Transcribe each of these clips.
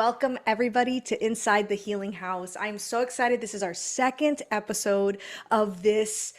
Welcome, everybody, to Inside the Healing House. I'm so excited. This is our second episode of this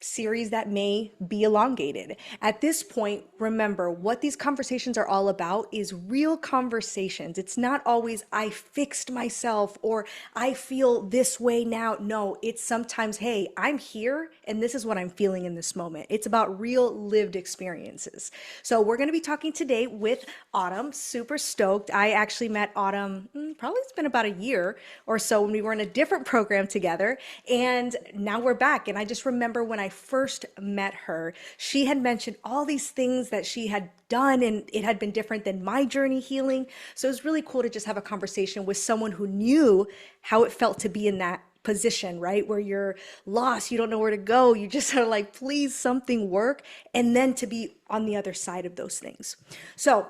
series that may be elongated. At this point, remember what these conversations are all about is real conversations. It's not always, I fixed myself or I feel this way now. No, it's sometimes, hey, I'm here and this is what I'm feeling in this moment. It's about real lived experiences. So, we're going to be talking today with Autumn. Super stoked. I actually met Autumn, probably it's been about a year or so when we were in a different program together. And now we're back. And I just remember when I first met her, she had mentioned all these things that she had done and it had been different than my journey healing. So it was really cool to just have a conversation with someone who knew how it felt to be in that position, right? Where you're lost, you don't know where to go, you just are like, please, something work. And then to be on the other side of those things. So,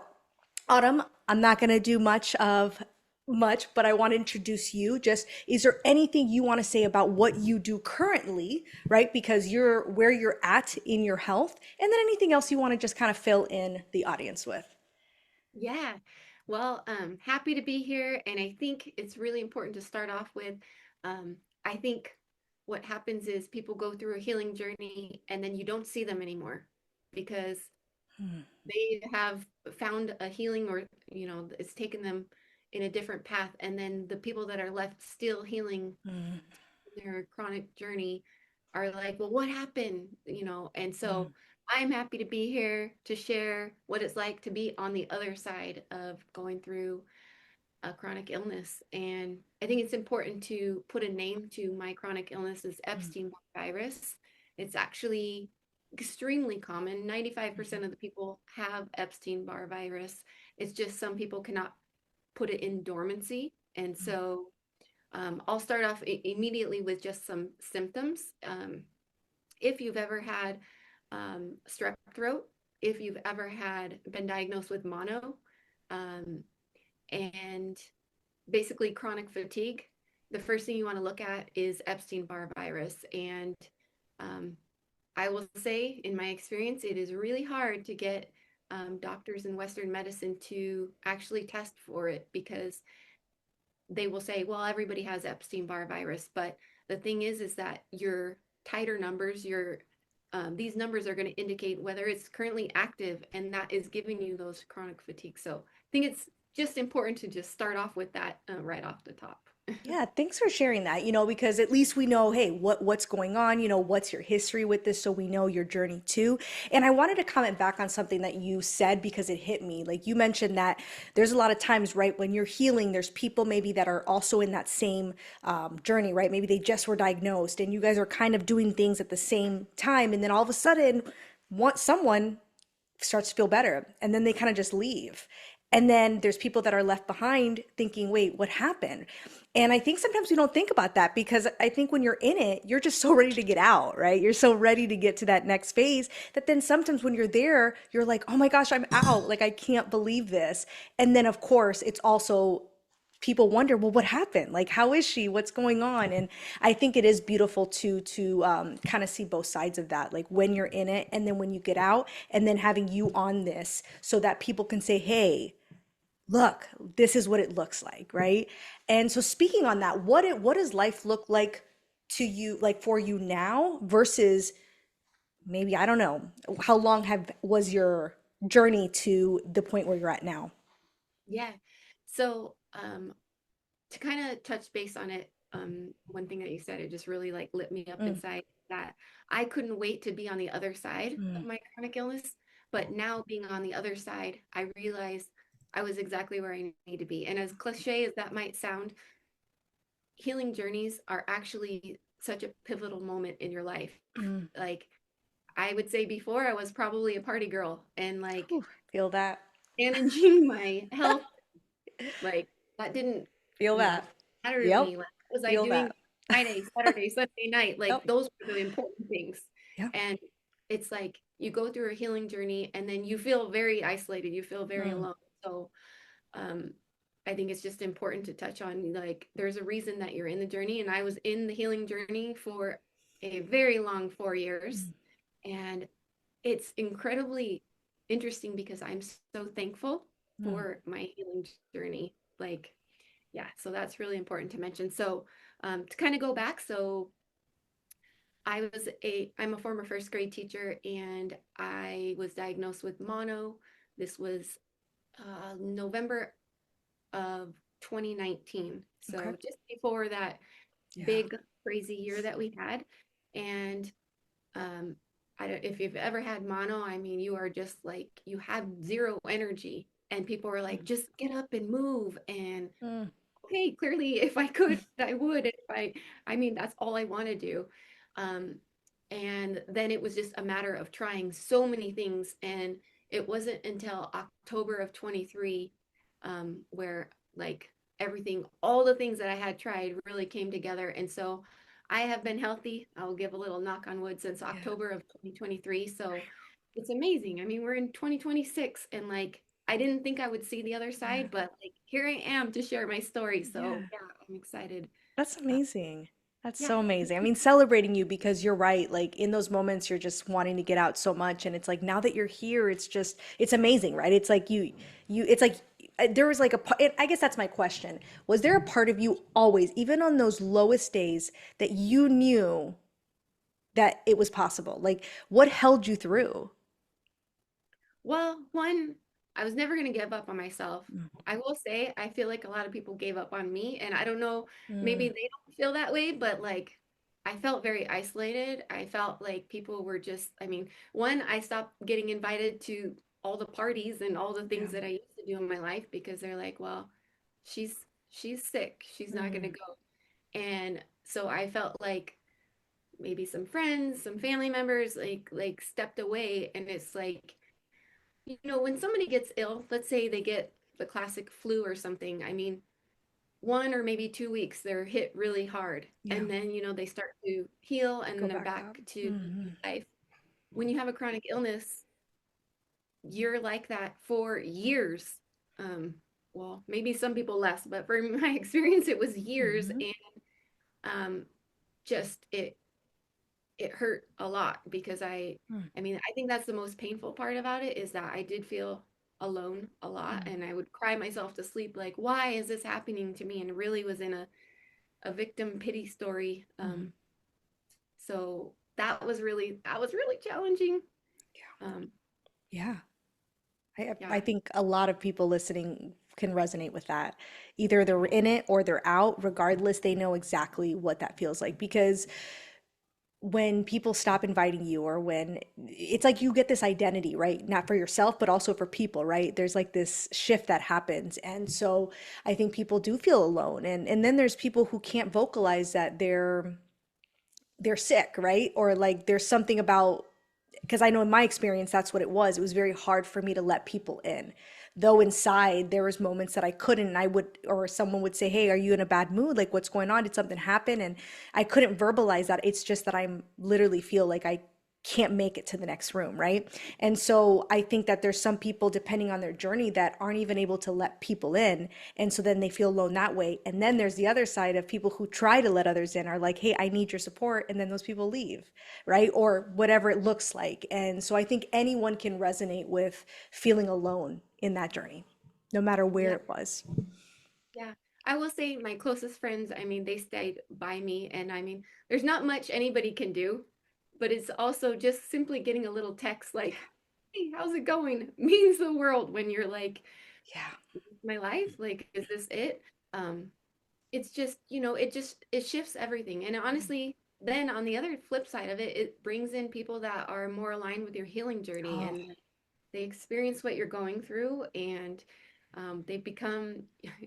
Autumn, I'm not going to do much, but I want to introduce you. Just, is there anything you want to say about what you do currently, right? Because you're where you're at in your health, and then anything else you want to just kind of fill in the audience with. Yeah. Well, happy to be here. And I think it's really important to start off with, I think what happens is people go through a healing journey and then you don't see them anymore because they have found a healing or, it's taken them in a different path. And then the people that are left still healing their chronic journey are like, well, what happened? And so I'm happy to be here to share what it's like to be on the other side of going through a chronic illness. And I think it's important to put a name to my chronic illness is Epstein-Barr virus. It's actually extremely common. 95% of the people have Epstein-Barr virus. It's just some people cannot put it in dormancy. And so I'll start off immediately with just some symptoms. If you've ever had strep throat, if you've ever had been diagnosed with mono, um, and basically chronic fatigue, the first thing you want to look at is Epstein-Barr virus. And um, I will say, in my experience, it is really hard to get doctors in Western medicine to actually test for it because they will say, well, everybody has Epstein-Barr virus, but the thing is that your tighter numbers, your these numbers are going to indicate whether it's currently active, and that is giving you those chronic fatigue. So I think it's just important to just start off with that right off the top. Yeah, thanks for sharing that, because at least we know, hey, what's going on, what's your history with this so we know your journey too. And I wanted to comment back on something that you said because it hit me. Like you mentioned that there's a lot of times, right, when you're healing, there's people maybe that are also in that same journey, right? Maybe they just were diagnosed and you guys are kind of doing things at the same time. And then all of a sudden, someone starts to feel better and then they kind of just leave. And then there's people that are left behind thinking, wait, what happened? And I think sometimes we don't think about that because I think when you're in it, you're just so ready to get out, right? You're so ready to get to that next phase that then sometimes when you're there, you're like, oh my gosh, I'm out. Like, I can't believe this. And then, of course, it's also people wonder, well, what happened? Like, how is she? What's going on? And I think it is beautiful to kind of see both sides of that, like when you're in it and then when you get out, and then having you on this so that people can say, hey, look, this is what it looks like, right? And so speaking on that, what does life look like to you, like for you now versus maybe, I don't know, how long have was your journey to the point where you're at now? Yeah. So to kind of touch base on it, one thing that you said, it just really like lit me up Mm, inside that I couldn't wait to be on the other side of mm, my chronic illness. But now being on the other side, I realized I was exactly where I need to be. And as cliche as that might sound, healing journeys are actually such a pivotal moment in your life. mm. Like I would say before, I was probably a party girl and like Whew, feel that. managing my health, like that didn't, Feel you know, that. matter to Yep. me. Like, what was I Feel doing that. Friday, Saturday, Sunday night? Like Yep. those were the important things. Yeah. And it's like you go through a healing journey and then you feel very isolated. You feel very Mm, alone. So um, I think it's just important to touch on like there's a reason that you're in the journey. And I was in the healing journey for a very long 4 years. And it's incredibly interesting because I'm so thankful mm, for my healing journey. Like Yeah, so that's really important to mention. So to kind of go back, so I'm a former first grade teacher, and I was diagnosed with mono. This was November of 2019. Okay. So just before that Yeah. big crazy year that we had. And um, I don't, if you've ever had mono, I mean, you are just like, you have zero energy. And people were like, just get up and move. And Mm. okay, clearly, if I could, I would. I mean, that's all I want to do. Um, and then it was just a matter of trying so many things. And it wasn't until October of 23, where like everything, all the things that I had tried really came together. And so I have been healthy. I'll give a little knock on wood since Yeah. October of 2023. So it's amazing. I mean, we're in 2026, and like I didn't think I would see the other Yeah. side, but like here I am to share my story. Yeah. So yeah, I'm excited. That's Uh, amazing. That's yeah, so amazing. I mean, celebrating you because you're right. Like in those moments, you're just wanting to get out so much. And it's like now that you're here, it's just, it's amazing, right? It's like it's like there was like I guess that's my question. Was there a part of you always, even on those lowest days, that you knew that it was possible? Like what held you through? well, one, I was never going to give up on myself. Mm, I will say, I feel like a lot of people gave up on me, and I don't know, maybe mm, they don't feel that way, but like I felt very isolated. I felt like people were just, I mean, one, I stopped getting invited to all the parties and all the yeah. things that I used to do in my life because they're like, well, she's she's sick. She's not going to Mm, go. And so I felt like maybe some friends, some family members like stepped away, and it's like, when somebody gets ill, let's say they get the classic flu or something, I mean, 1 or maybe 2 weeks, they're hit really hard. yeah. And then, they start to heal Go and they're back up. back to Hmm. life. When you have a chronic illness, you're like that for years. Um, well, maybe some people less, but for my experience, it was years. Hmm. And um, just it hurt a lot because I mean, I think that's the most painful part about it is that I did feel alone a lot, Mm, and I would cry myself to sleep like, why is this happening to me? And really was in a victim pity story. hmm. So that was really challenging. Um, Yeah. I yeah. think a lot of people listening can resonate with that. Either they're in it or they're out. Regardless, they know exactly what that feels like. Because when people stop inviting you, or when it's like you get this identity, right? Not for yourself, but also for people, right? There's like this shift that happens. And so I think people do feel alone. And then there's people who can't vocalize that they're sick, right? Or like there's something about, because I know in my experience that's what it was. It was very hard for me to let people in. Though inside there was moments that I couldn't, and I would, or someone would say, "Hey, are you in a bad mood? Like what's going on? Did something happen?" And I couldn't verbalize that. It's just that I'm literally feel like I can't make it to the next room, right? And so I think that there's some people, depending on their journey, that aren't even able to let people in. And so then they feel alone that way. And then there's the other side of people who try to let others in, are like, hey, I need your support. And then those people leave, right? Or whatever it looks like. And so I think anyone can resonate with feeling alone in that journey, no matter where Yeah. it was. Yeah. I will say my closest friends, I mean, they stayed by me. And I mean, there's not much anybody can do, but it's also just simply getting a little text like, hey, how's it going? Means the world when you're like, Yeah. my life? Like, is this it? Um, it's just, it shifts everything. And honestly, then on the other flip side of it, it brings in people that are more aligned with your healing journey, Oh, and they experience what you're going through, and they become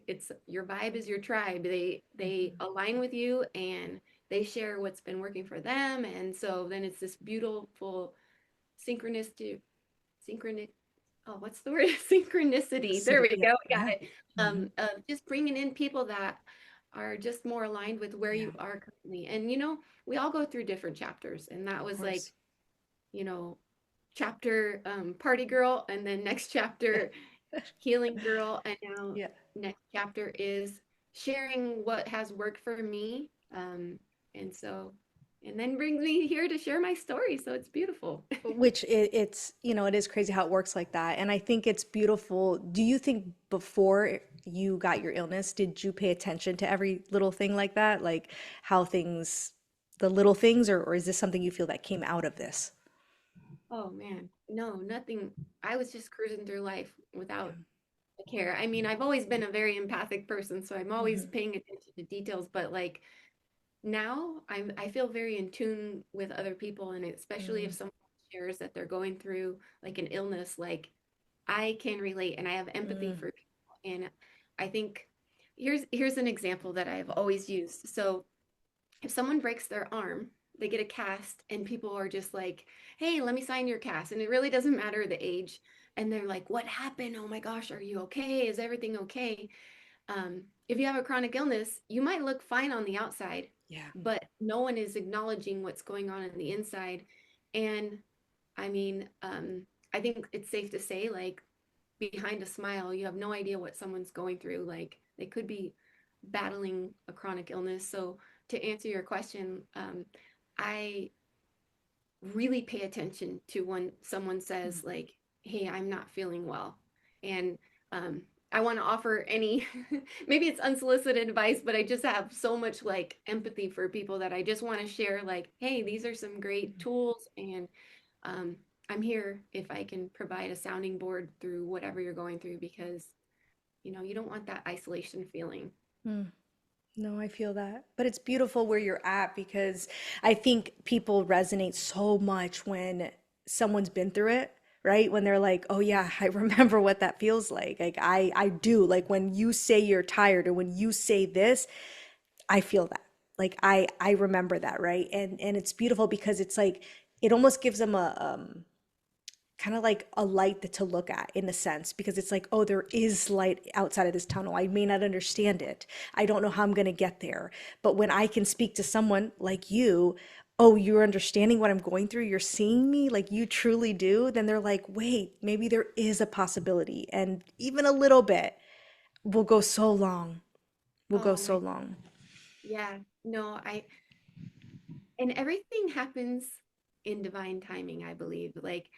it's your vibe is your tribe. They align with you, and they share what's been working for them, and so then it's this beautiful synchronistic synchronous oh, what's the word? Synchronicity. There we yeah. go. Got Yeah. it. Hmm. Of just bringing in people that are just more aligned with where Yeah. you are currently. And we all go through different chapters, and that Of was like, course. you know, chapter party girl, and then next chapter healing girl, and now Yeah. next chapter is sharing what has worked for me. And so, and then brings me here to share my story. So it's beautiful. Which it's, it is crazy how it works like that. And I think it's beautiful. Do you think before, you got your illness, did you pay attention to every little thing like that? Like how things, the little things, or is this something you feel that came out of this? Oh man, no, nothing. I was just cruising through life Yeah. without a care. I mean, I've always been a very empathic person, so I'm always Hmm. paying attention to details, but like now I feel very in tune with other people, and especially if Mm, someone shares that they're going through like an illness, like I can relate and I have empathy mm, for people. And I think here's an example that I've always used. So if someone breaks their arm, they get a cast and people are just like, "Hey, let me sign your cast." And it really doesn't matter the age. And they're like, "What happened? Oh my gosh, are you okay? Is everything okay?" If you have a chronic illness, you might look fine on the outside, yeah. but no one is acknowledging what's going on the inside. And I mean, I think it's safe to say, like, behind a smile, you have no idea what someone's going through. Like, they could be battling a chronic illness. So, to answer your question, I really pay attention to when someone Mm, says, like, "Hey, I'm not feeling well." And I want to offer any, maybe it's unsolicited advice, but I just have so much like empathy for people that I just want to share, like, "Hey, these are some great tools, and um, I'm here if I can provide a sounding board through whatever you're going through, because you don't want that isolation feeling." mm. No, I feel that. But it's beautiful where you're at because I think people resonate so much when someone's been through it, right? When they're like, "Oh yeah, I remember what that feels like." Like I do. Like when you say you're tired or when you say this, I feel that. Like I remember that, right? And it's beautiful because it's like it almost gives them a kind of like a light to look at in a sense because it's like, oh, there is light outside of this tunnel. I may not understand it. I don't know how I'm going to get there. But when I can speak to someone like you, oh, you're understanding what I'm going through, you're seeing me like you truly do, then they're like, wait, maybe there is a possibility. And even a little bit will go so long. Will go Oh so my, long. yeah. No, and everything happens in divine timing, I believe. Like,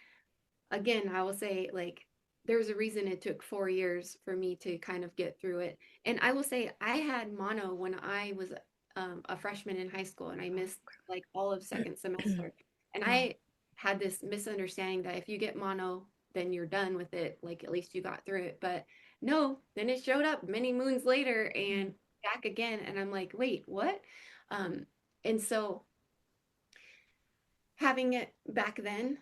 again, I will say, like, there's a reason it took 4 years for me to kind of get through it. And I will say, I had mono when I was a freshman in high school, and I missed like all of second semester. And Wow. I had this misunderstanding that if you get mono, then you're done with it. Like, at least you got through it. But no, then it showed up many moons later and back again. And I'm like, wait, what? Um, and so having it back then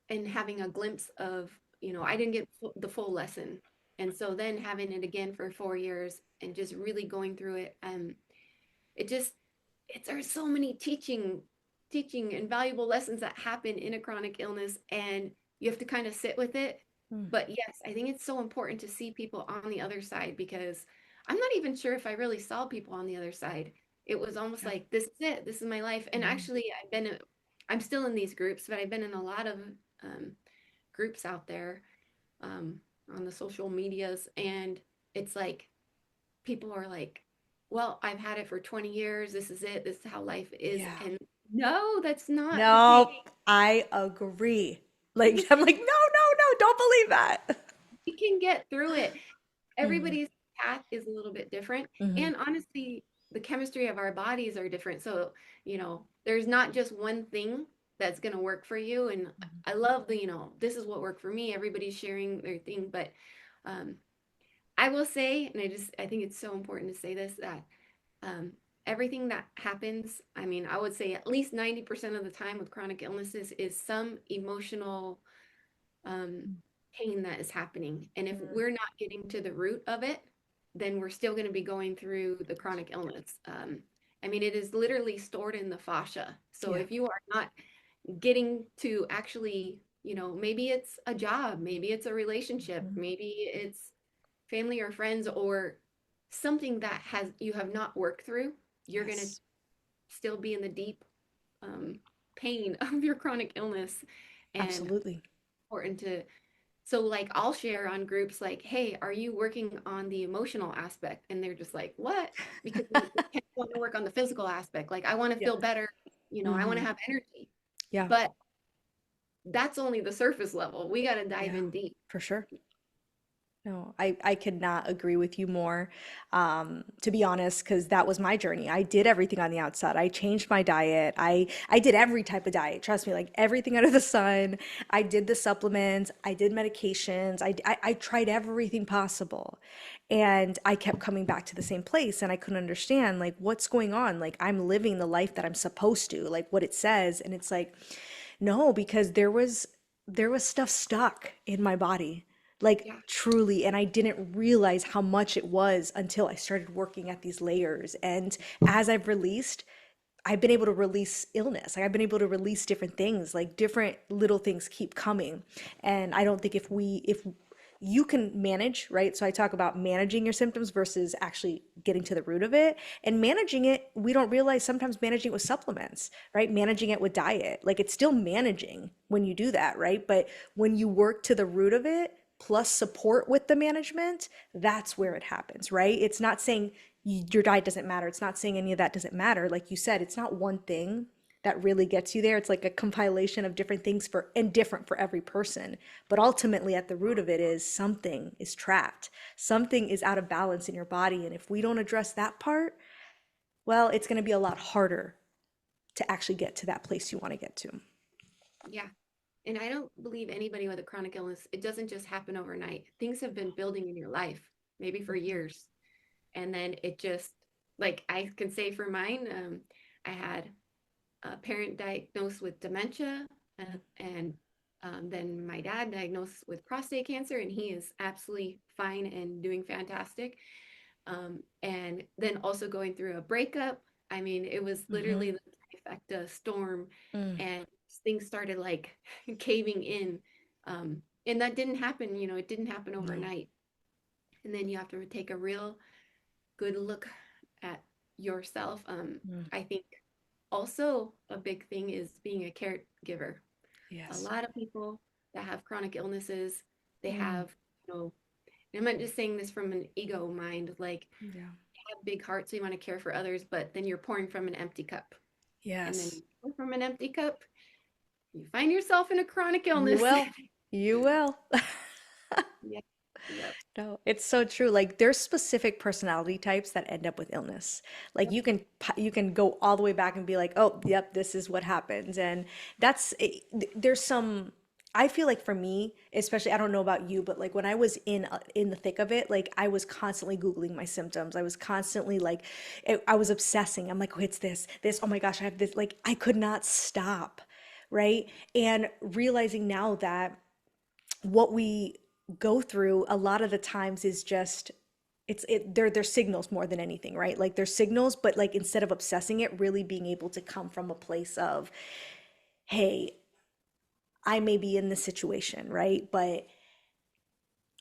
and having a glimpse of, I didn't get the full lesson. And so then having it again for 4 years and just really going through it, it just, there's so many teaching and valuable lessons that happen in a chronic illness, and you have to kind of sit with it. Mm, But yes, I think it's so important to see people on the other side, because I'm not even sure if I really saw people on the other side. It was almost yeah. like, this is it, this is my life. And Mhm. actually, I'm still in these groups, but I've been in a lot of um, groups out there, um, on the social medias, and it's like people are like, "Well, I've had it for 20 years. This is it. This is how life is." Yeah. And no, that's not the case. No, I agree. Like, I'm like, no, no, no, don't believe that. We can get through it. Mhm, Everybody's path is a little bit different. mhm, And honestly, the chemistry of our bodies are different. So, there's not just one thing that's going to work for you. And I love this is what worked for me. Everybody's sharing their thing. But um, I will say, and I think it's so important to say this, that um, everything that happens, I mean, I would say at least 90% of the time with chronic illnesses is some emotional um, pain that is happening. And if mhm. we're not getting to the root of it, then we're still going to be going through the chronic illness. I mean, it is literally stored in the fascia. So Yeah. if you are not getting to actually, maybe it's a job, maybe it's a relationship, Mhm. maybe it's family or friends, or something that has you have not worked through, you're going to Yes, still be in the deep um, pain of your chronic illness. And absolutely. important to, so like I'll share on groups like, "Hey, are you working on the emotional aspect?" And they're just like, "What?" Because they want to work on the physical aspect. Like, I want to Yeah. feel better, I want to Mhm. have energy. Yeah. But that's only the surface level. We got to dive Yeah, in deep. for sure. No, I could not agree with you more, to be honest, because that was my journey. I did everything on the outside. I changed my diet. I did every type of diet. Trust me, like everything under the sun. I did the supplements. I did medications. I tried everything possible, and I kept coming back to the same place, and I couldn't understand like what's going on. Like I'm living the life that I'm supposed to, like what it says, and it's like, no, because there was stuff stuck in my body, like Yeah. truly, and I didn't realize how much it was until I started working at these layers. And as I've released, I've been able to release illness. Like I've been able to release different things, like different little things keep coming. And I don't think if you can manage, right? So I talk about managing your symptoms versus actually getting to the root of it. And managing it, we don't realize sometimes managing it with supplements, right? Managing it with diet. Like it's still managing when you do that, right? But when you work to the root of it, plus support with the management, that's where it happens, right? It's not saying your diet doesn't matter. It's not saying any of that doesn't matter. Like you said, it's not one thing that really gets you there. It's like a compilation of different things for and different for every person. But ultimately at the root of it is something is trapped. Something is out of balance in your body. And if we don't address that part, well, it's going to be a lot harder to actually get to that place you want to get to. Yeah. And I don't believe anybody with a chronic illness, it doesn't just happen overnight. Things have been building in your life, maybe for years. And then it just, like I can say for mine, I had a parent diagnosed with dementia, and then my dad diagnosed with prostate cancer, and he is absolutely fine and doing fantastic. And then also going through a breakup. I mean, it was Mm-hmm. literally the trifecta storm, Mm, and things started like caving in. And that didn't happen, it didn't happen no. overnight. And then you have to take a real good look at yourself. Mm, I think also a big thing is being a caregiver. A yes. lot of people that have chronic illnesses, they Mm, have, you know, and I'm not just saying this from an ego mind, like yeah. have big heart, so you want to care for others, but then you're pouring from an empty cup. And then Yes. you pour from an empty cup, you find yourself in a chronic You illness. will. You will. Yeah. Yep. No, it's so true. Like there's specific personality types that end up with illness. Like Yep. you can go all the way back and be like, "Oh, yep, this is what happens." And there's some I feel like for me, especially I don't know about you, but like when I was in the thick of it, like I was constantly Googling my symptoms. I was constantly like I was obsessing. I'm like, "Oh, it's this. Oh my gosh, I have this." Like I could not stop, right? And realizing now that what we go through a lot of the times is just they're signals more than anything, right? Like they're signals, but like instead of obsessing it, really being able to come from a place of, hey, I may be in this situation, right? But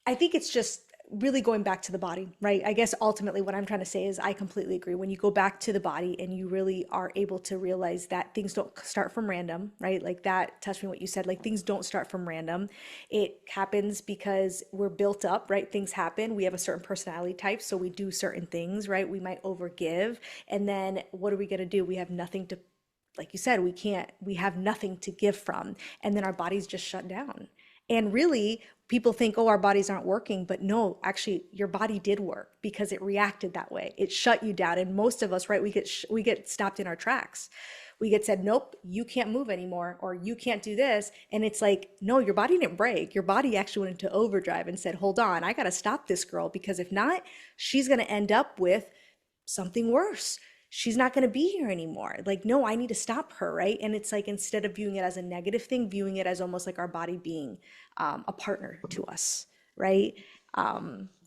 I think it's just really going back to the body, right? I guess ultimately what I'm trying to say is I completely agree. When you go back to the body and you really are able to realize that things don't start from random, right? Like that touched me what you said, like things don't start from random. It happens because we're built up, right? Things happen. We have a certain personality type, so we do certain things, right? We might overgive. And then what are we going to do? We have nothing to, like you said, we have nothing to give from. And then our bodies just shut down. And really, people think, oh, our bodies aren't working. But no, actually, your body did work because it reacted that way. It shut you down. And most of us, right, we get stopped in our tracks. We get said, nope, you can't move anymore, or you can't do this. And it's like, no, your body didn't break. Your body actually went into overdrive and said, hold on, I got to stop this girl because if not, she's going to end up with something worse. She's not going to be here anymore. Like, no, I need to stop her, right? And it's like instead of viewing it as a negative thing, viewing it as almost like our body being a partner to us, right?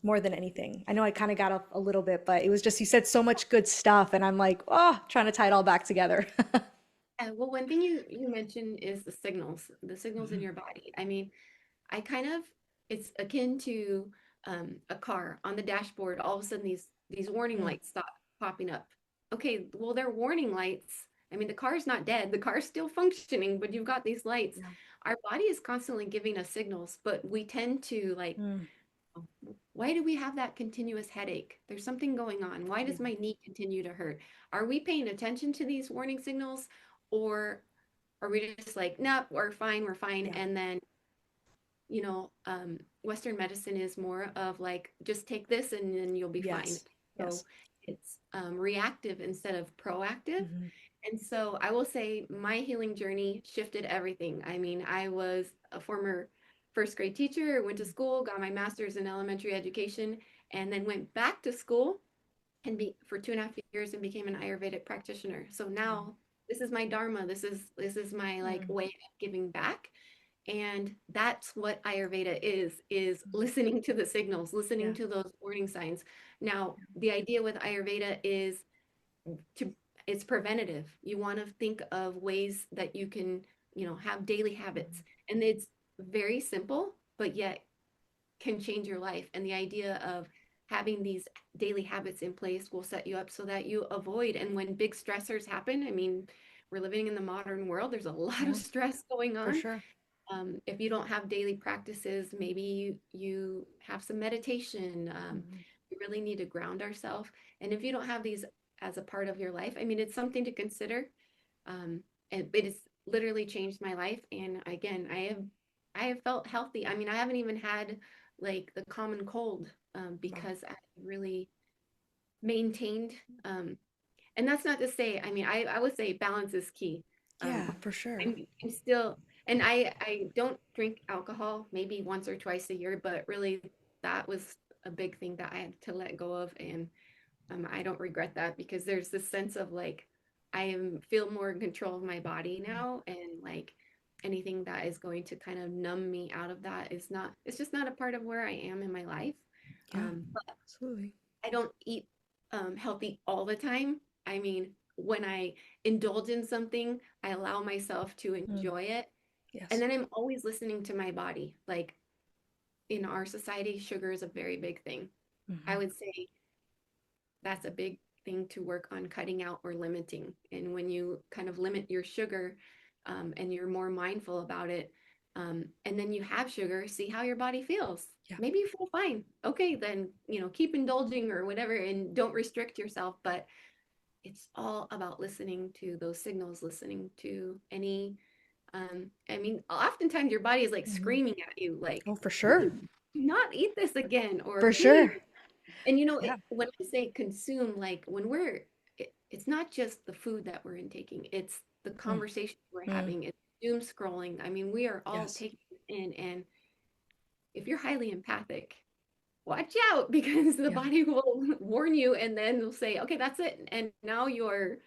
More than anything. I know I kind of got up a little bit, but it was just you said so much good stuff, and I'm like, oh, trying to tie it all back together. Well, one thing you mentioned is the signals in your body. I mean, I kind of it's akin to a car on the dashboard. All of a sudden, these warning Mm, lights stop popping up. Okay, well, they're warning lights. I mean, the car's not dead. The car's still functioning, but you've got these lights. yeah. Our body is constantly giving us signals, but we tend to like, Mm, "Oh, why do we have that continuous headache? There's something going on. Why yeah. does my knee continue to hurt? Are we paying attention to these warning signals, or are we just like, nope, we're fine, Yeah. and then Western medicine is more of like, just take this and then you'll be fine. Yes. So Yes. it's reactive instead of proactive. Hmm. And so I will say my healing journey shifted everything. I mean, I was a former first grade teacher, went to school, got my master's in elementary education, and then went back to school and for 2.5 years and became an Ayurvedic practitioner. So now this is my dharma. This is my like Mm-hmm. way of giving back. And that's what Ayurveda is listening to the signals, listening Yeah. to those warning signs. Now, the idea with Ayurveda is to it's preventative. You want to think of ways that you can, have daily habits. And it's very simple, but yet can change your life. And the idea of having these daily habits in place will set you up so that you avoid. And when big stressors happen, I mean, we're living in the modern world, there's a lot of Yeah, stress going for on. sure. If you don't have daily practices, maybe you have some meditation. Hmm. We really need to ground ourselves. And if you don't have these as a part of your life, I mean, it's something to consider. Um, and it has literally changed my life. And again, I have felt healthy. I mean, I haven't even had like the common cold Wow. because I really maintained. Um, and that's not to say, I mean, I would say balance is key. Yeah, Um, for sure. I'm still, and I don't drink alcohol, maybe once or twice a year, but really that was a big thing that I had to let go of. And I don't regret that because there's this sense of like, feel more in control of my body now. And like anything that is going to kind of numb me out of that it's just not a part of where I am in my life. Yeah, But absolutely. I don't eat healthy all the time. I mean, when I indulge in something, I allow myself to Mm. enjoy it. And Yes. then I'm always listening to my body. Like in our society, sugar is a very big thing. I Hmm. would say that's a big thing to work on cutting out or limiting. And when you kind of limit your sugar and you're more mindful about it, and then you have sugar, see how your body feels. Yeah. Maybe you feel fine. Okay, then, keep indulging or whatever and don't restrict yourself. But it's all about listening to those signals, listening to any, I mean, oftentimes your body is like Hmm. screaming at you, like, Oh, for sure. please do not eat this again, or For please. sure. And Yeah. when I say consume, like it's not just the food that we're intaking, it's the Mm. conversation we're Mm. having, it's doom scrolling. I mean, we are all Yes. taking it in. And if you're highly empathic, watch out because the Yeah, body will warn you and then they'll say, okay, that's it. And now for you're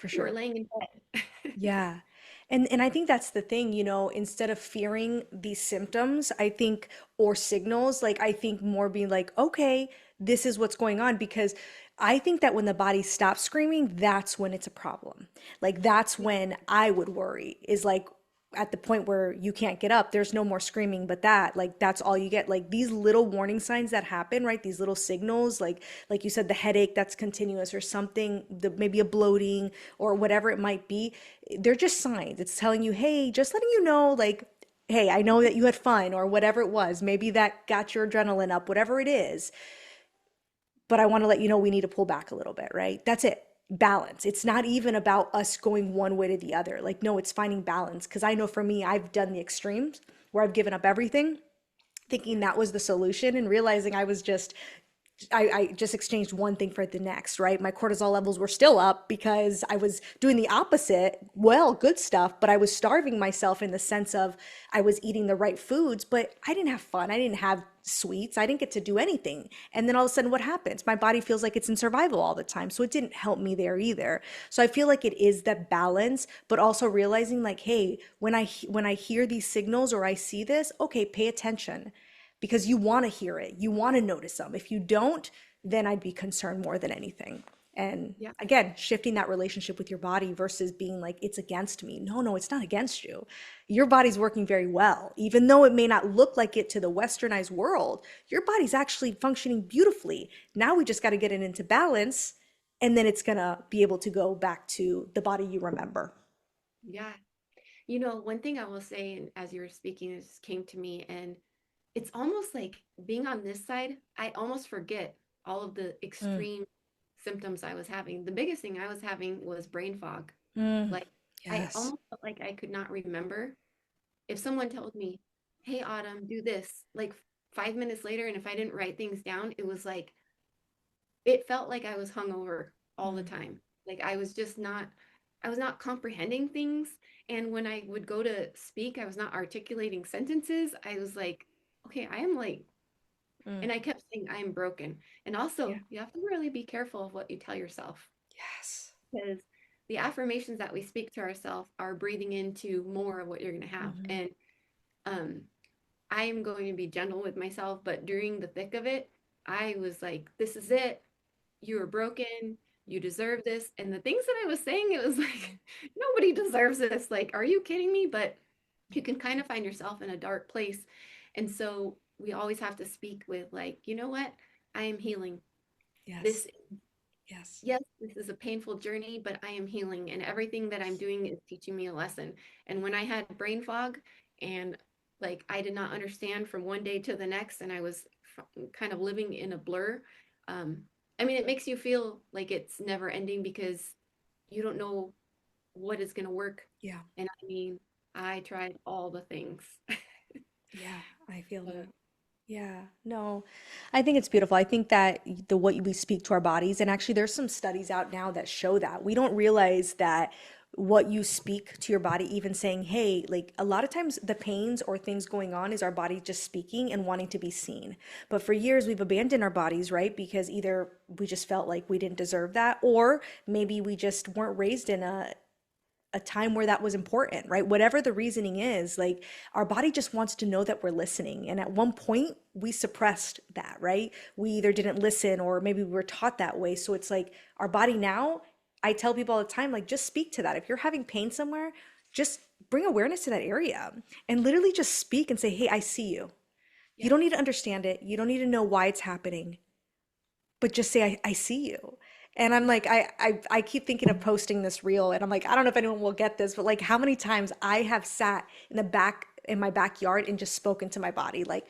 sure. laying in bed. Yeah. And I think that's the thing, instead of fearing these symptoms, I think, or signals, like I think more being like, okay, this is what's going on, because I think that when the body stops screaming, that's when it's a problem. Like that's when I would worry, is like at the point where you can't get up, there's no more screaming, but like that's all you get. Like these little warning signs that happen, right? These little signals, like you said, the headache that's continuous or something, maybe a bloating or whatever it might be, they're just signs. It's telling you, hey, just letting you know, like, hey, I know that you had fun or whatever it was. Maybe that got your adrenaline up, whatever it is. But I want to let you know we need to pull back a little bit, right? That's it. Balance. It's not even about us going one way to the other. Like, no, it's finding balance. Because I know for me, I've done the extremes where I've given up everything thinking Yeah. that was the solution and realizing I just exchanged one thing for the next, right? My cortisol levels were still up because I was doing the opposite. Well, good stuff, but I was starving myself in the sense of I was eating the right foods, but I didn't have fun. I didn't have sweets. I didn't get to do anything. And then all of a sudden, what happens? My body feels like it's in survival all the time. So it didn't help me there either. So I feel like it is that balance, but also realizing like, hey, when I hear these signals or I see this, okay, pay attention because you want to hear it. You want to notice them. If you don't, then I'd be concerned more than anything. And Yeah. again, shifting that relationship with your body versus being like, it's against me. No, no, it's not against you. Your body's working very well. Even though it may not look like it to the westernized world, your body's actually functioning beautifully. Now we just got to get it into balance, and then it's going to be able to go back to the body you remember. Yeah. One thing I will say, and as you were speaking, it just came to me, and it's almost like being on this side, I almost forget all of the Mm, extreme symptoms I was having. The biggest thing I was having was brain fog. mm, Like I yes. almost felt like I could not remember. If someone told me, hey, Autumn, do this. Like 5 minutes later, and if I didn't write things down, it was like, it felt like I was hungover all the Mm, time. Like I was not comprehending things. And when I would go to speak, I was not articulating sentences. I was like, okay, I am like, mm. and I kept saying, I am broken. And Yeah. also, you have to really be careful of what you tell yourself Yes. because the affirmations that we speak to ourselves are breathing into more of what you're going to have. Hmm. And um, I am going to be gentle with myself, but during the thick of it, I was like, this is it. You are broken. You deserve this. And the things that I was saying, it was like, nobody deserves this. Like, are you kidding me? But you can kind of find yourself in a dark place. And so we always have to speak with, like, you know what? I am healing. Yes. This Yes. Yes, this is a painful journey, but I am healing, and everything that I'm doing is teaching me a lesson. And when I had brain fog and like I did not understand from one day to the next, and I was kind of living in a blur, um, I mean, it makes you feel like it's never ending because you don't know what is going to work. Yeah. And I mean, I tried all the things. Yeah. I feel that. So, Yeah, no, I think it's beautiful. I think that the what we speak to our bodies, and actually, there's some studies out now that show that we don't realize that what you speak to your body, even saying, hey, like a lot of times the pains or things going on is our body just speaking and wanting to be seen. But for years, we've abandoned our bodies, right? Because either we just felt like we didn't deserve that, or maybe we just weren't raised in a time where that was important, right? Whatever the reasoning is, like our body just wants to know that we're listening. And at one point, we suppressed that, right? We either didn't listen or maybe we were taught that way. So it's like our body now, I tell people all the time, like just speak to that. If you're having pain somewhere, just bring awareness to that area and literally just speak and say, hey, I see you. You yeah, don't need to understand it. You don't need to know why it's happening, but just say I see you. And I'm like, I keep thinking of posting this reel, and I'm like, I don't know if anyone will get this, but like how many times I have sat in my backyard and just spoken to my body, like,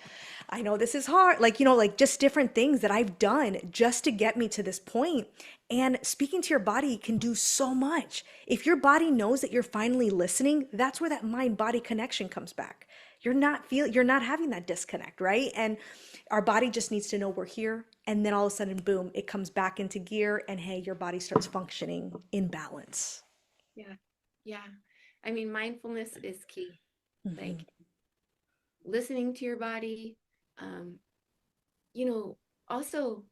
I know this is hard, like, like just different things that I've done just to get me to this point. And speaking to your body can do so much. If your body knows that you're finally listening, that's where that mind body connection comes back. You're not having that disconnect, right? And our body just needs to know we're here, and then all of a sudden, boom, it comes back into gear, and hey, your body starts functioning in balance. yeah, yeah. I mean, mindfulness is key. Hmm. Like listening to your body, um, you know, also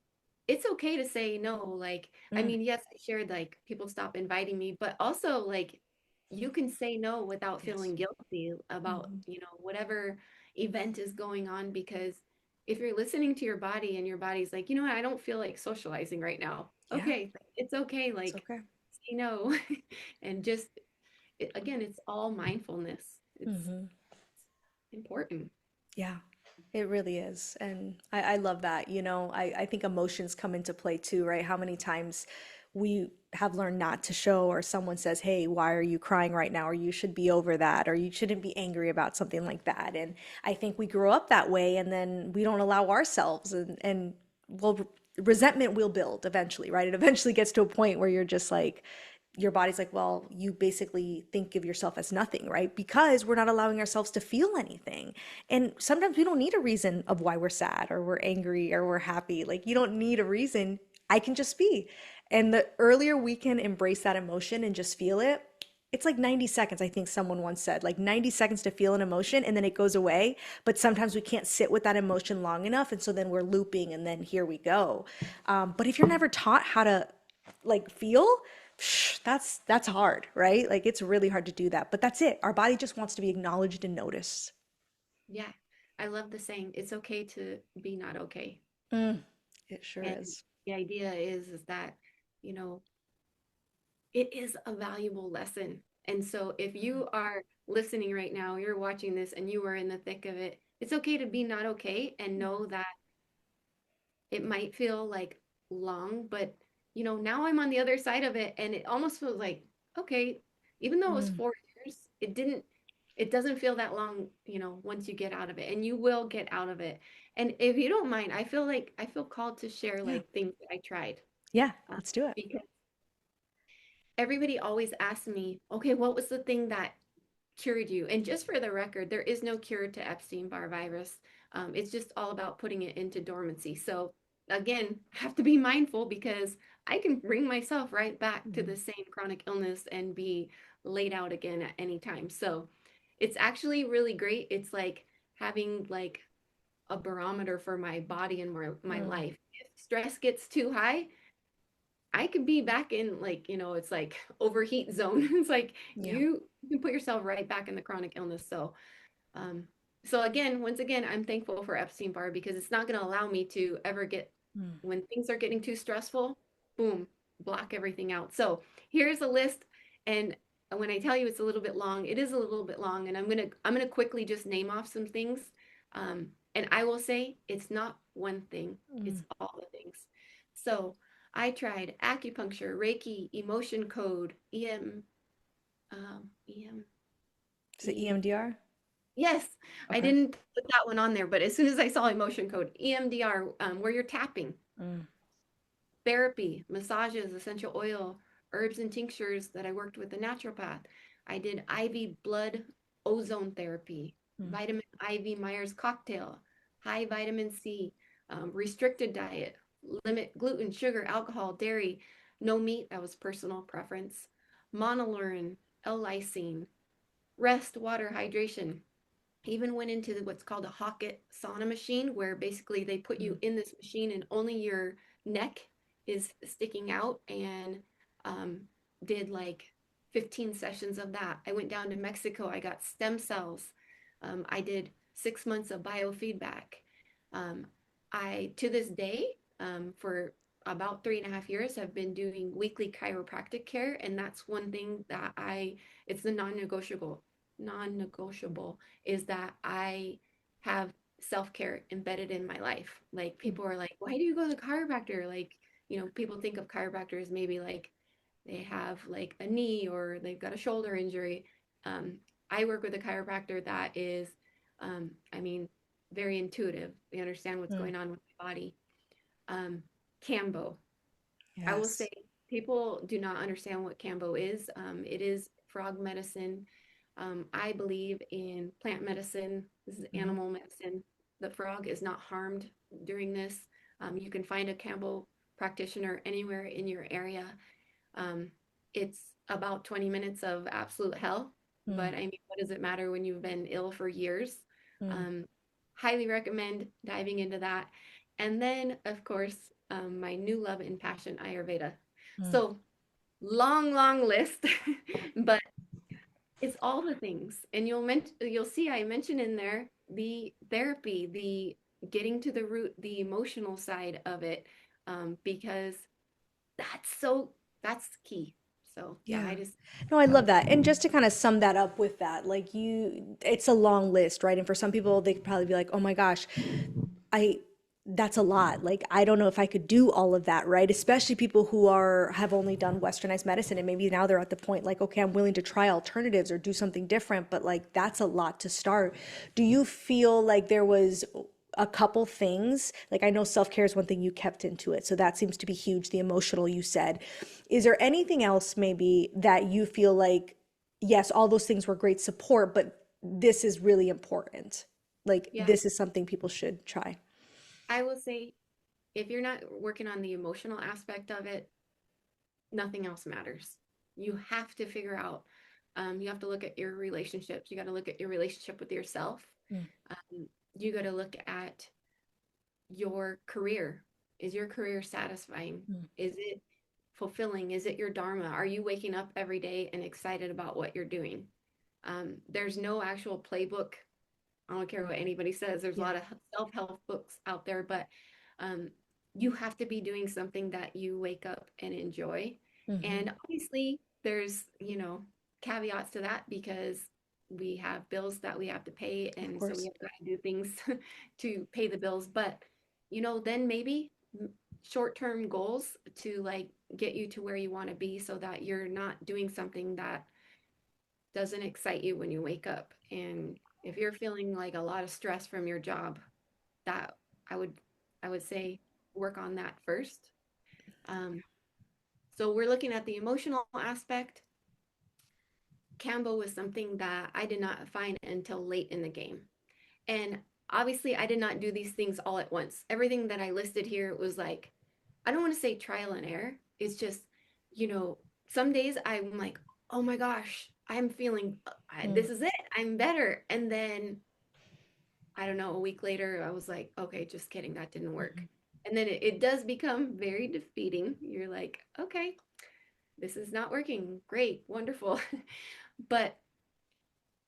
it's okay to say no. Like, I Mm, mean, yes, I shared like people stop inviting me, but also like you can say no without yes. feeling guilty about, Hmm. whatever event is going on because if you're listening to your body and your body's like, you know what, I don't feel like socializing right now. Yeah, Okay, it's okay, it's like okay. say no. And just again, it's all mindfulness. It's Hmm. important. Yeah, it really is. And I love that. I think emotions come into play too, right? How many times we have learned not to show, or someone says, hey, why are you crying right now? Or you should be over that, or you shouldn't be angry about something like that. And I think we grow up that way, and then we don't allow ourselves, and well, resentment will build eventually, right? It eventually gets to a point where you're just like, your body's like, well, you basically think of yourself as nothing, right? Because we're not allowing ourselves to feel anything. And sometimes we don't need a reason of why we're sad or we're angry or we're happy. Like, you don't need a reason. I can just be. And the earlier we can embrace that emotion and just feel it, it's like 90 seconds, I think someone once said, like 90 seconds to feel an emotion and then it goes away. But sometimes we can't sit with that emotion long enough. And so then we're looping and then here we go. But if you're never taught how to like feel, that's hard, right? Like it's really hard to do that. But that's it. Our body just wants to be acknowledged and noticed. Yeah. I love the saying, it's okay to be not okay. Mm, it sure And is. the idea is that, you know, it is a valuable lesson. And so if you are listening right now, you're watching this and you are in the thick of it, it's okay to be not okay and know that it might feel like long, but now I'm on the other side of it and it almost feels like, okay, even though it was Mm, 4 years, it doesn't feel that long, once you get out of it and you will get out of it. And if you don't mind, I feel called to share yeah. like things that I tried. Yeah. uh, Let's do it. because everybody always asks me, okay, what was the thing that cured you. And just for the record, there is no cure to Epstein-Barr virus. It's just all about putting it into dormancy. So again, have to be mindful because I can bring myself right back to Mhm. the same chronic illness and be laid out again at any time. So it's actually really great. It's like having like a barometer for my body and my Mm. life. If stress gets too high, I could be back in like, it's like overheat zone. It's like Yeah. you can put yourself right back in the chronic illness. Um, so again, once again, I'm thankful for Epstein-Barr because it's not going to allow me to ever get, Mm. when things are getting too stressful, boom, block everything out. So here's a list, and when I tell you it's a little bit long, it is a little bit long, and I'm gonna quickly just name off some things. And I will say it's not one thing; it's Mm. all the things. So I tried acupuncture, Reiki, emotion code, EM, Is it EMDR? Yes, I Okay. didn't put that one on there, but as soon as I saw emotion code, EMDR, where you're tapping, Mm. therapy, massages, essential oil, herbs and tinctures that I worked with a naturopath. I did IV blood ozone therapy, Mm. vitamin IV Myers cocktail, high vitamin C, restricted diet, limit gluten, sugar, alcohol, dairy, no meat, that was personal preference, monoleurin, L-lysine, rest, water, hydration, even went into what's called a Hocket sauna machine, where basically they put Mm. you in this machine and only your neck is sticking out, and um, did like 15 sessions of that. I went down to Mexico. I got stem cells. I did 6 months of biofeedback. Um, I, to this day, for about 3.5 years, have been doing weekly chiropractic care. And that's one thing that it's the non-negotiable is that I have self-care embedded in my life. Like Mm. people are like, why do you go to the chiropractor? Like, people think of chiropractors maybe like they have like a knee or they've got a shoulder injury. Um, I work with a chiropractor that is, I mean, very intuitive. They understand what's Mm. going on with my body. Um, Cambo. I will say Yes. people do not understand what Cambo is. It is frog medicine. I believe in plant medicine. This is Hmm. animal medicine. The frog is not harmed during this. You can find a Cambo practitioner anywhere in your area. Um, it's about 20 minutes of absolute hell, Mm. but I mean, what does it matter when you've been ill for years? Mm. Um, Highly recommend diving into that. And then, of course, my new love and passion, Ayurveda. Mm. So long, long list, but it's all the things. And you'll see I mentioned in there the therapy, the getting to the root, the emotional side of it, because that's so that's key. So yeah, Yeah. No, I love um, that. And just to kind of sum that up with that, like it's a long list, right? And for some people, they could probably be like, oh my gosh, I, that's a lot. Like, I don't know if I could do all of that, right? Especially people who have only done westernized medicine and maybe now they're at the point like, okay, I'm willing to try alternatives or do something different, but like, that's a lot to start. Do you feel like there was a couple things? Like, I know self-care is one thing you kept into it, so that seems to be huge, the emotional you said. Is there anything else maybe that you feel like, yes, all those things were great support, but this is really important? Like, yeah, this is something people should try. I will say if you're not working on the emotional aspect of it, nothing else matters. You have to figure out, you have to look at your relationships. You got to look at your relationship with yourself. Mm. You got to look at your career. Is your career satisfying? Mm. Is it fulfilling? Is it your dharma? Are you waking up every day and excited about what you're doing? There's no actual playbook. I don't care what anybody says. There's a Yeah. lot of self-help books out there, but um, you have to be doing something that you wake up and enjoy. Hmm. And obviously, there's, caveats to that because we have bills that we have to pay. Of And so we course. have to do things to pay the bills. But, then maybe short-term goals to like get you to where you want to be so that you're not doing something that doesn't excite you when you wake up. And if you're feeling like a lot of stress from your job, that I would I would say work on that first. Um, so we're looking at the emotional aspect. Cambo was something that I did not find until late in the game. And obviously, I did not do these things all at once. Everything that I listed here was like, I don't want to say trial and error. It's just, you know, some days I'm like, oh my gosh, I'm feeling, Mm, this is it. I'm better. And then, I don't know, a week later, I was like, okay, just kidding. That didn't work. mhm, And then it does become very defeating. You're like, okay, this is not working. Great, wonderful. But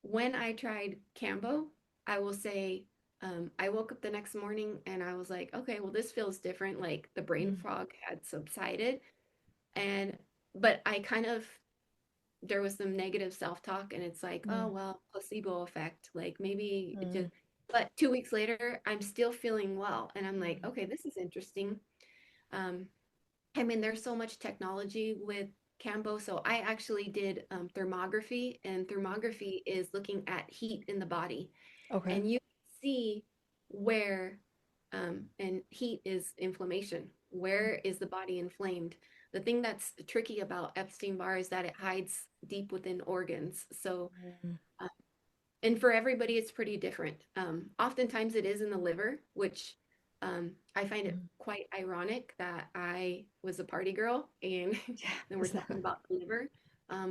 when I tried Cambo, I will say I woke up the next morning and I was like, okay, well, this feels different. Like the brain mm, fog had subsided. And, but I kind of, there was some negative self-talk and it's like, oh, mm, well, placebo effect. Like maybe it mm, just, but 2 weeks later, I'm still feeling well. And I'm like, mm. okay, this is interesting. Um, I mean, there's so much technology with Cambo. So I actually did thermography, and thermography is looking at heat in the body, Okay. and you see where, and heat is inflammation. Where is the body inflamed? The thing that's tricky about Epstein-Barr is that it hides deep within organs. So Mm, uh, and for everybody it's pretty different. Oftentimes it is in the liver, which I find it mm. quite ironic that I was a party girl and Yeah, then we're isn't talking about the liver.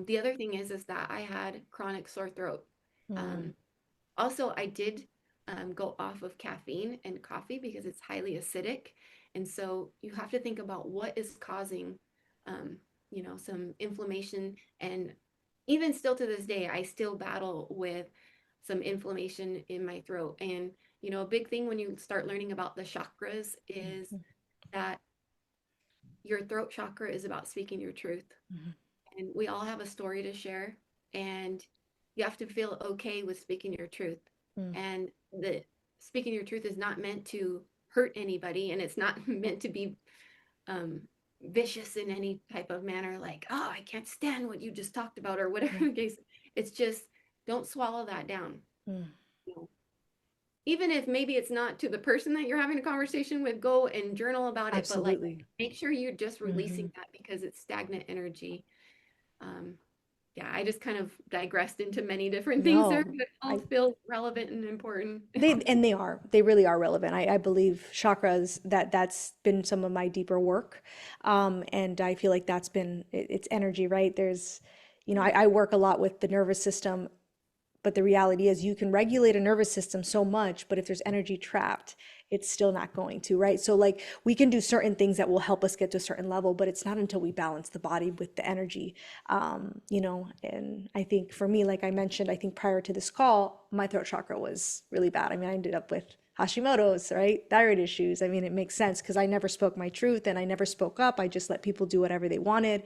The other thing is that I had chronic sore throat. mm, um, Also, I did go off of caffeine and coffee because it's highly acidic. And so you have to think about what is causing, um, some inflammation. And even still to this day, I still battle with some inflammation in my throat. And, a big thing when you start learning about the chakras is mm, that your throat chakra is about speaking your truth, mm, and we all have a story to share, and you have to feel okay with speaking your truth. mm. And the speaking your truth is not meant to hurt anybody, and it's not meant to be um vicious in any type of manner, like, oh, I can't stand what you just talked about or whatever Yeah. the case. It's just, don't swallow that down. Mm. you know Even if maybe it's not to the person that you're having a conversation with, go and journal about it, but like, Absolutely. make sure you're just releasing Hmm. that, because it's stagnant energy. um yeah, I just kind of digressed into many different things there, No, but all I feel relevant and important. they really are relevant. I believe chakras that's been some of my deeper work, and I feel like that's been it's energy, right? There's, I work a lot with the nervous system. But the reality is, you can regulate a nervous system so much, but if there's energy trapped, it's still not going to, right? So, like, we can do certain things that will help us get to a certain level, but it's not until we balance the body with the energy. And I think for me, like I mentioned, I think prior to this call, my throat chakra was really bad. I mean, I ended up with Hashimoto's, right? Thyroid issues. I mean, it makes sense because I never spoke my truth and I never spoke up. I just let people do whatever they wanted.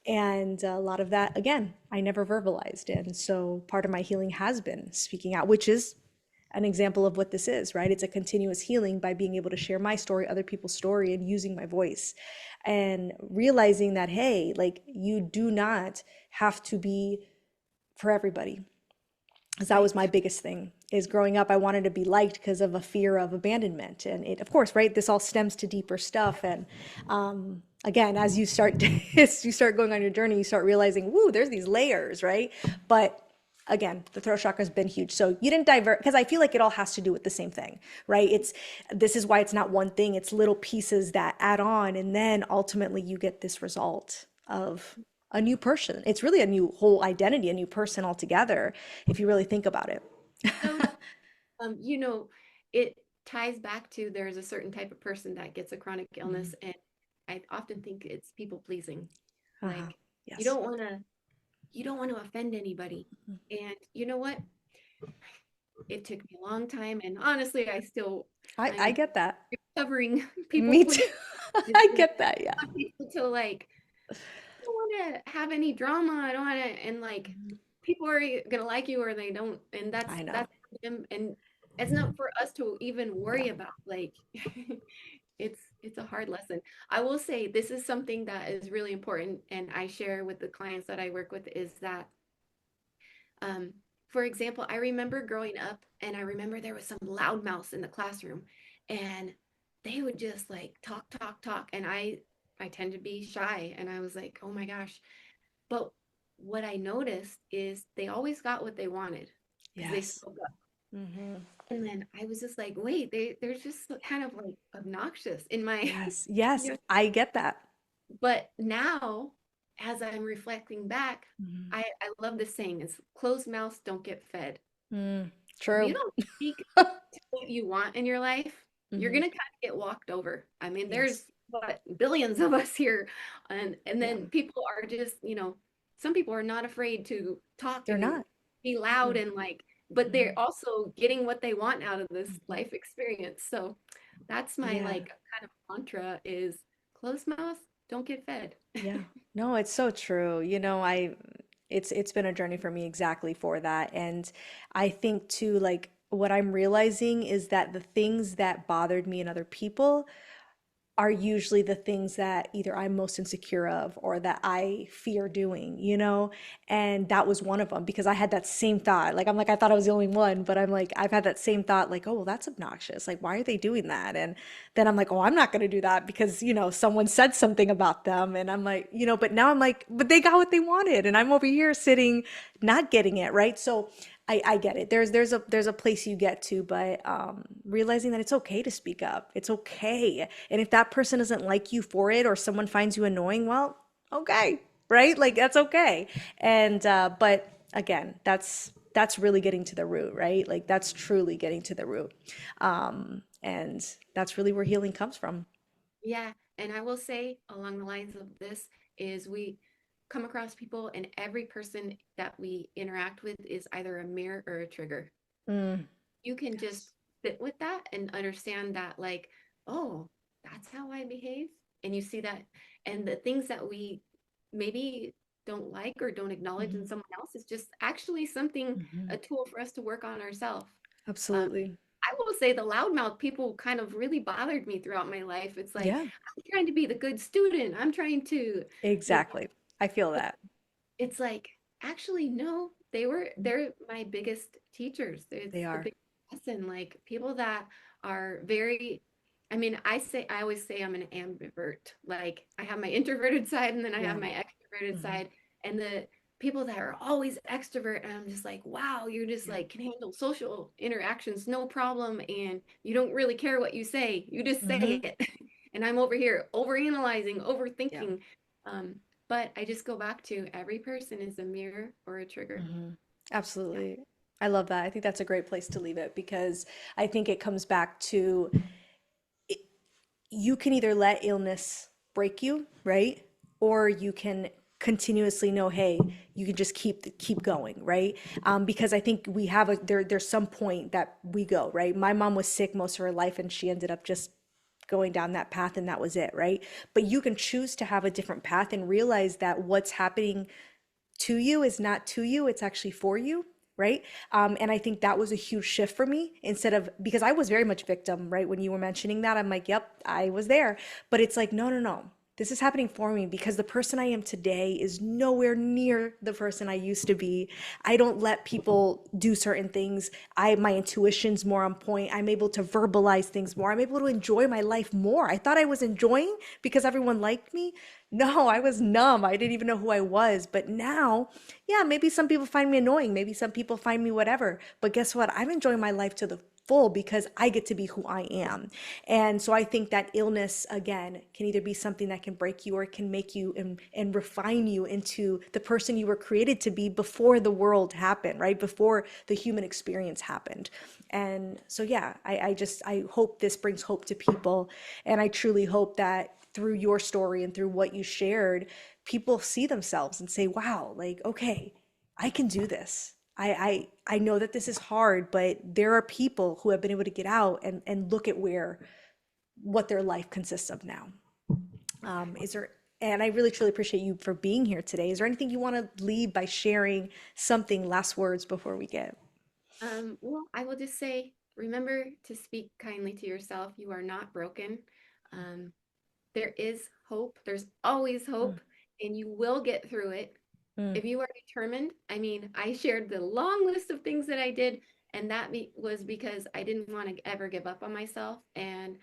And a lot of that, again, I never verbalized. And so part of my healing has been speaking out, which is an example of what this is, right? It's a continuous healing by being able to share my story, other people's story, and using my voice and realizing that, hey, like, you do not have to be for everybody. Because that was Right. my biggest thing is growing up, I wanted to be liked because of a fear of abandonment. And it, of course, right, this all stems to deeper stuff. And again, as you start as you start going on your journey, you start realizing, woo, there's these layers, right? But again, the throat chakra has been huge. So you didn't divert, because I feel like it all has to do with the same thing, right? This is why it's not one thing, it's little pieces that add on, and then ultimately you get this result of a new person. It's really a new whole identity, a new person altogether, if you really think about it. So, you know, it ties back to, there's a certain type of person that gets a chronic Mhm. illness, and I often think it's people pleasing. Uh-huh. Like, you Yes. don't want to you don't want to offend anybody. And you know what? It took me a long time, and honestly, I I'm get that. recovering people Me pleasing. too. It's I just, get that. Yeah. I want people to like, I don't want to have any drama. I don't want to, and like, people are gonna like you or they don't, and I know. that's them, and it's not for us to even Yeah. worry about. Like, it's a hard lesson. I will say this is something that is really important, and I share with the clients that I work with, is that, um, for example, I remember growing up, and I remember there was some loudmouths in the classroom, and they would just like talk, talk, talk, and I tend to be shy, and I was like, oh my gosh. But what I noticed is they always got what they wanted because they Yes. spoke up. Hmm. And then I was just like, wait, they're just kind of like obnoxious in my, Yes. Yes. you know, I get that. but now as I'm reflecting back, Hmm. I love this saying is closed mouths don't get fed. Mm, If you true. don't speak to what you want in your life, you're Hmm. gonna kind of get walked over. I mean, Yes. there's what billions of us here, and Yeah. then people are just, some people are not afraid to talk They're and not. be loud Mm-mm. and like, but they're Hmm. also getting what they want out of this Hmm. life experience. So that's my Yeah. like kind of mantra is closed mouth, don't get fed. Yeah. No, it's so true. It's been a journey for me exactly for that. And I think too, like what I'm realizing is that the things that bothered me in other people are usually the things that either I'm most insecure of or that I fear doing, you know? And that was one of them because I had that same thought. Like, I'm like, I thought I was the only one, but I'm like, I've had that same thought, like, oh, well, that's obnoxious. Like, why are they doing that? And then I'm like, oh, I'm not going to do that because, someone said something about them. And I'm like, but now I'm like, but they got what they wanted. And I'm over here sitting, not getting it, right? So, I get it. There's a place you get to, but realizing that it's okay to speak up. It's okay. And if that person doesn't like you for it or someone finds you annoying, well, okay, right? Like that's okay. And but again, that's really getting to the root, right? Like that's truly getting to the root. And that's really where healing comes from. Yeah, and I will say along the lines of this is we come across people and every person that we interact with is either a mirror or a trigger. Mm, You can just yes. sit with that and understand that like, oh, that's how I behave. And you see that and the things that we maybe don't like or don't acknowledge in Hmm. someone else is just actually something, Hmm. a tool for us to work on ourselves. Um, Absolutely. I will say the loudmouth people kind of really bothered me throughout my life. It's like Yeah, I'm trying to be the good student. I'm trying to, you know, exactly. I feel but that. it's like actually no, they're my biggest teachers. It's They the are. big lesson. Like people that are very, I mean, I always say I'm an ambivert. Like I have my introverted side and then I have Yeah. my extroverted Hmm. side. And the people that are always extrovert, and I'm just like, wow, you're just Yeah. like can handle social interactions, no problem. And you don't really care what you say. You just say Hmm. it. And I'm over here overanalyzing, Yeah. overthinking. Um, but I just go back to every person is a mirror or a trigger. Hmm. Yeah. Absolutely. I love that. I think that's a great place to leave it because I think it comes back to you can either let illness break you, right? Or you can continuously know, hey, you can just keep going, right? Because I think we have there's some point that we go, right? My mom was sick most of her life and she ended up just going down that path and that was it, right? But you can choose to have a different path and realize that what's happening to you is not to you, it's actually for you, right? And I think that was a huge shift for me instead of because I was very much victim, right? When you were mentioning that, I'm like, yep, I was there. But it's like, no, no, no. This is happening for me because the person I am today is nowhere near the person I used to be. I don't let people do certain things. My intuition's more on point. I'm able to verbalize things more. I'm able to enjoy my life more. I thought I was enjoying because everyone liked me. No, I was numb. I didn't even know who I was. But now, yeah, maybe some people find me annoying. Maybe some people find me whatever. But guess what? I'm enjoying my life to the full because I get to be who I am. And so I think that illness, again, can either be something that can break you or it can make you and refine you into the person you were created to be before the world happened, right? Before the human experience happened. And so, yeah, I hope this brings hope to people. And I truly hope that through your story and through what you shared, people see themselves and say, wow, like, okay, I can do this. I know that this is hard, but there are people who have been able to get out and look at what their life consists of now. Is there, and I really truly appreciate you for being here today. Is there anything you want to leave by sharing something, last words before we get? Well, I will just say, remember to speak kindly to yourself. You are not broken. Um, there is hope. There's always Mm, hope, and you will get through it mm, if you are determined. I mean, I shared the long list of things that I did, and was because I didn't want to ever give up on myself. And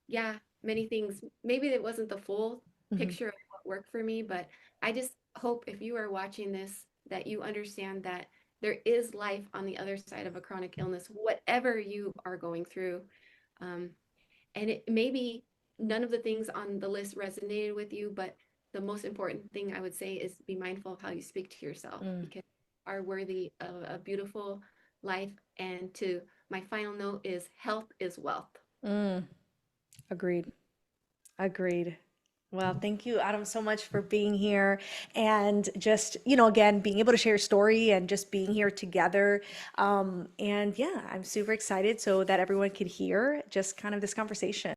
yeah, many things, maybe it wasn't the full mhm. picture of what worked for me, but I just hope if you are watching this that you understand that there is life on the other side of a chronic illness, whatever you are going through. Um, and it maybe none of the things on the list resonated with you, but the most important thing I would say is be mindful of how you speak to yourself, Mm, because you are worthy of a beautiful life. And to my final note is health is wealth. mm. Agreed. Agreed. Well, thank you, Adam, so much for being here and just, again, being able to share your story and just being here together. And yeah, I'm super excited so that everyone could hear just kind of this conversation.